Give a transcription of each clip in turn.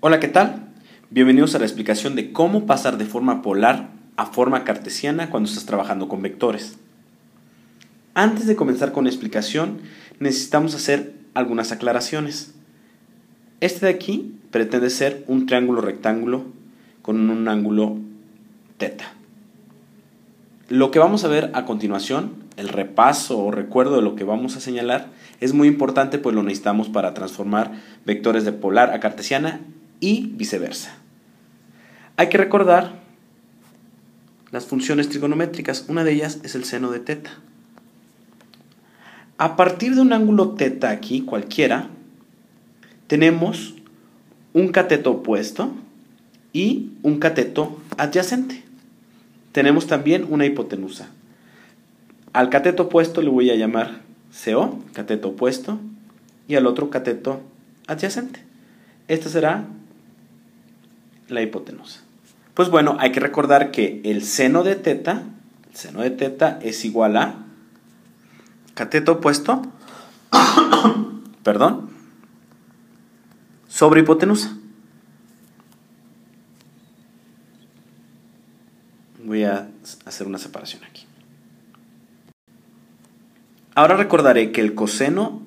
Hola, ¿qué tal? Bienvenidos a la explicación de cómo pasar de forma polar a forma cartesiana cuando estás trabajando con vectores. Antes de comenzar con la explicación, necesitamos hacer algunas aclaraciones. Este de aquí pretende ser un triángulo rectángulo con un ángulo teta. Lo que vamos a ver a continuación, el repaso o recuerdo de lo que vamos a señalar, es muy importante, pues lo necesitamos para transformar vectores de polar a cartesiana y viceversa. Hay que recordar las funciones trigonométricas. Una de ellas es el seno de teta. A partir de un ángulo teta aquí, cualquiera, tenemos un cateto opuesto y un cateto adyacente. Tenemos también una hipotenusa. Al cateto opuesto le voy a llamar CO, cateto opuesto, y al otro cateto adyacente. Esta será la hipotenusa. Pues bueno, hay que recordar que el seno de teta es igual a cateto opuesto, perdón, sobre hipotenusa. Voy a hacer una separación aquí. Ahora recordaré que el coseno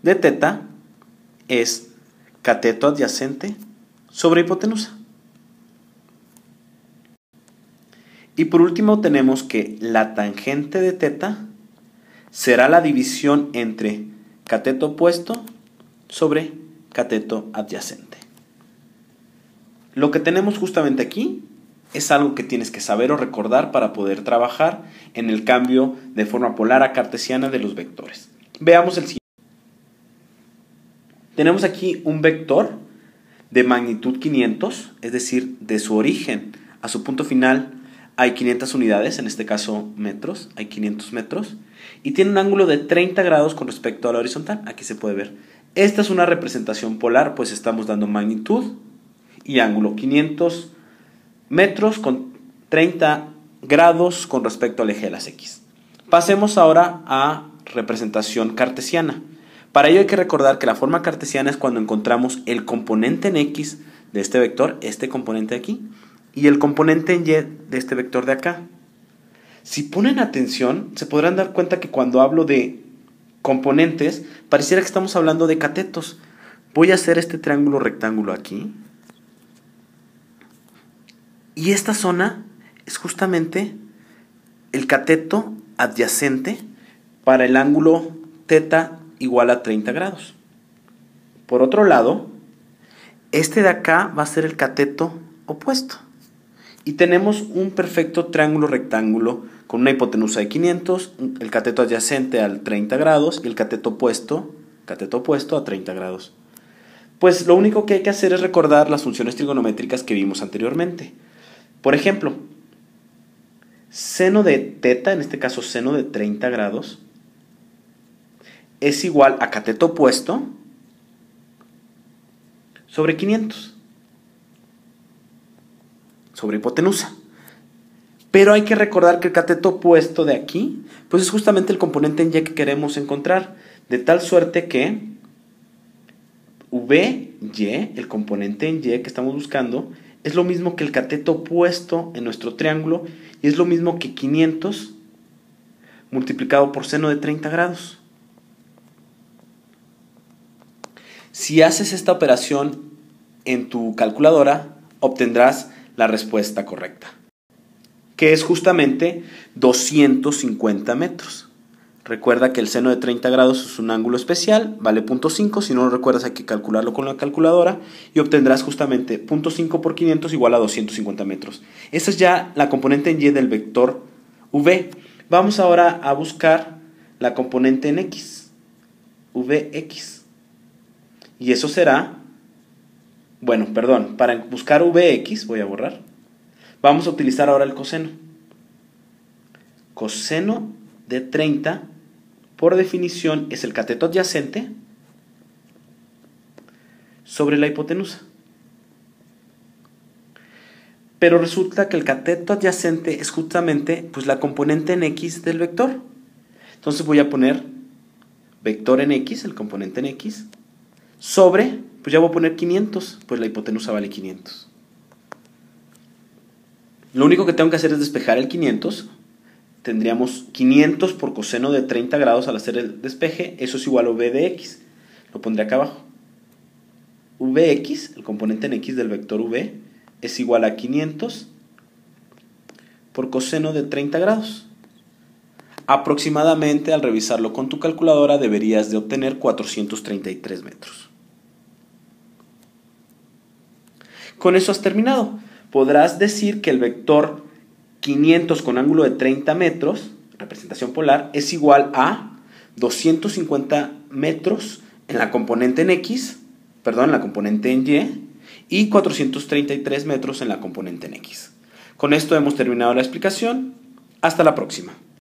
de teta es cateto adyacente sobre hipotenusa. Y por último tenemos que la tangente de teta será la división entre cateto opuesto sobre cateto adyacente. Lo que tenemos justamente aquí es algo que tienes que saber o recordar para poder trabajar en el cambio de forma polar a cartesiana de los vectores. Veamos el siguiente. Tenemos aquí un vector de magnitud 500, es decir, de su origen a su punto final hay 500 unidades, en este caso metros, hay 500 metros, y tiene un ángulo de 30 grados con respecto a la horizontal. Aquí se puede ver. Esta es una representación polar, pues estamos dando magnitud y ángulo. 500 metros con 30 grados con respecto al eje de las X. Pasemos ahora a representación cartesiana. Para ello hay que recordar que la forma cartesiana es cuando encontramos el componente en X de este vector, este componente de aquí, y el componente en Y de este vector de acá. Si ponen atención, se podrán dar cuenta que cuando hablo de componentes, pareciera que estamos hablando de catetos. Voy a hacer este triángulo rectángulo aquí. Y esta zona es justamente el cateto adyacente para el ángulo teta igual a 30 grados. Por otro lado, este de acá va a ser el cateto opuesto. Y tenemos un perfecto triángulo rectángulo con una hipotenusa de 500, el cateto adyacente al 30 grados y el cateto opuesto a 30 grados. Pues lo único que hay que hacer es recordar las funciones trigonométricas que vimos anteriormente. Por ejemplo, seno de teta, en este caso seno de 30 grados, es igual a cateto opuesto sobre 500. Sobre hipotenusa. Pero hay que recordar que el cateto opuesto de aquí, pues es justamente el componente en Y que queremos encontrar, de tal suerte que VY, el componente en Y que estamos buscando, es lo mismo que el cateto opuesto en nuestro triángulo y es lo mismo que 500 multiplicado por seno de 30 grados. Si haces esta operación en tu calculadora, obtendrás la respuesta correcta, que es justamente 250 metros. Recuerda que el seno de 30 grados es un ángulo especial, vale 0.5, si no lo recuerdas hay que calcularlo con la calculadora y obtendrás justamente 0.5 por 500 igual a 250 metros. Esa es ya la componente en Y del vector V. Vamos ahora a buscar la componente en X, Vx. Y eso será, para buscar Vx, voy a borrar, vamos a utilizar ahora el coseno. Coseno de 30, por definición, es el cateto adyacente sobre la hipotenusa. Pero resulta que el cateto adyacente es justamente pues, la componente en X del vector. Entonces voy a poner vector en X, el componente en X, sobre Pues ya voy a poner 500, pues la hipotenusa vale 500. Lo único que tengo que hacer es despejar el 500. Tendríamos 500 por coseno de 30 grados al hacer el despeje. Eso es igual a v de x. Lo pondré acá abajo. Vx, el componente en x del vector v, es igual a 500 por coseno de 30 grados. Aproximadamente, al revisarlo con tu calculadora, deberías de obtener 433 metros. Con eso has terminado. Podrás decir que el vector 500 con ángulo de 30 metros, representación polar, es igual a 250 metros en la componente en x, en la componente en y 433 metros en la componente en x. Con esto hemos terminado la explicación. Hasta la próxima.